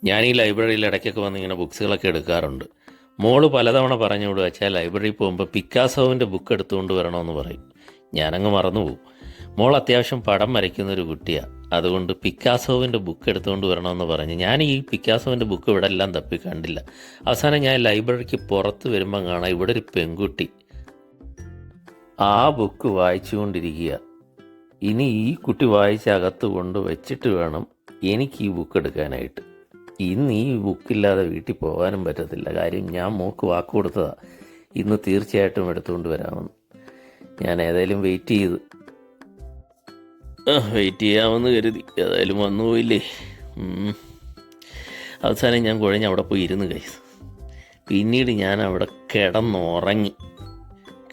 ഞാൻ ഈ ലൈബ്രറിയിൽ ഇടയ്ക്കൊക്കെ വന്ന് ഇങ്ങനെ ബുക്സുകളൊക്കെ എടുക്കാറുണ്ട്. മോള് പലതവണ പറഞ്ഞു വിടുക വെച്ചാൽ ലൈബ്രറിയിൽ പോകുമ്പോൾ പിക്കാസോവിൻ്റെ ബുക്ക് എടുത്തുകൊണ്ട് വരണമെന്ന് പറയും. ഞാനങ്ങ് മറന്നുപോകും. മോൾ അത്യാവശ്യം പടം വരയ്ക്കുന്നൊരു കുട്ടിയാണ്. അതുകൊണ്ട് പിക്കാസോവിൻ്റെ ബുക്ക് എടുത്തുകൊണ്ട് വരണമെന്ന് പറഞ്ഞ് ഞാൻ ഈ പിക്കാസോവിൻ്റെ ബുക്ക് ഇവിടെ എല്ലാം തപ്പി കണ്ടില്ല. അവസാനം ഞാൻ ലൈബ്രറിക്ക് പുറത്ത് വരുമ്പം കാണാം ഇവിടെ ഒരു പെൺകുട്ടി ആ ബുക്ക് വായിച്ചുകൊണ്ടിരിക്കുക. ഇനി ഈ കുട്ടി വായിച്ച് അകത്ത് കൊണ്ട് വെച്ചിട്ട് വേണം എനിക്ക് ഈ ബുക്ക് എടുക്കാനായിട്ട്. ഇന്ന് ഈ ബുക്കില്ലാതെ വീട്ടിൽ പോകാനും പറ്റത്തില്ല. കാര്യം ഞാൻ മോക്ക് വാക്ക് കൊടുത്തതാണ്, ഇന്ന് തീർച്ചയായിട്ടും എടുത്തുകൊണ്ട് വരാമെന്ന്. ഞാൻ ഏതായാലും വെയിറ്റ് ചെയ്യാമെന്ന് കരുതി. ഏതായാലും വന്നുപോയില്ലേ. അവസാനം ഞാൻ കുഴഞ്ഞ് അവിടെ പോയി ഇരുന്ന് കഴിച്ചു. പിന്നീട് ഞാൻ അവിടെ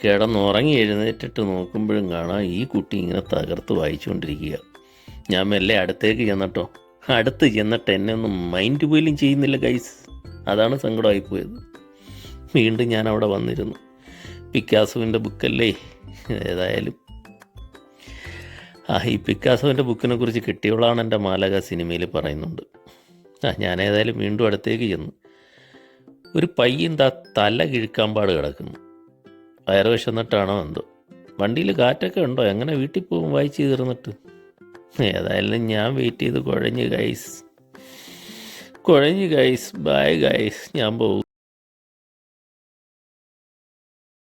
കിടന്നുറങ്ങി എഴുന്നേറ്റിട്ട് നോക്കുമ്പോഴും കാണാം ഈ കുട്ടി ഇങ്ങനെ തകർത്ത് വായിച്ചുകൊണ്ടിരിക്കുക. ഞാൻ മെല്ലെ അടുത്തേക്ക് ചെന്നിട്ട് എന്നെ ഒന്നും മൈൻഡ് പോലും ചെയ്യുന്നില്ല ഗൈസ്. അതാണ് സങ്കടമായിപ്പോയത്. വീണ്ടും ഞാൻ അവിടെ വന്നിരുന്നു. പിക്കാസോവിൻ്റെ ബുക്കല്ലേ. ഏതായാലും ഈ പിക്കാസോവിൻ്റെ ബുക്കിനെ കുറിച്ച് കിട്ടിയവളാണ് എൻ്റെ മാലക സിനിമയിൽ പറയുന്നുണ്ട്. ഞാൻ ഏതായാലും വീണ്ടും അടുത്തേക്ക് ചെന്നു. ഒരു പയ്യൻ തല കിഴുക്കാമ്പാട് കിടക്കുന്നു. വയറ് വിശന്നിട്ടാണോ എന്തോ. വണ്ടിയിൽ കാറ്റൊക്കെ ഉണ്ടോ? എങ്ങനെ വീട്ടിൽ പോകും വായിച്ച് തീർന്നിട്ട്? ഏതായാലും ഞാൻ വെയിറ്റ് ചെയ്ത് കുഴഞ്ഞു ഗൈസ്. ബൈ ഗൈസ്, ഞാൻ പോകും.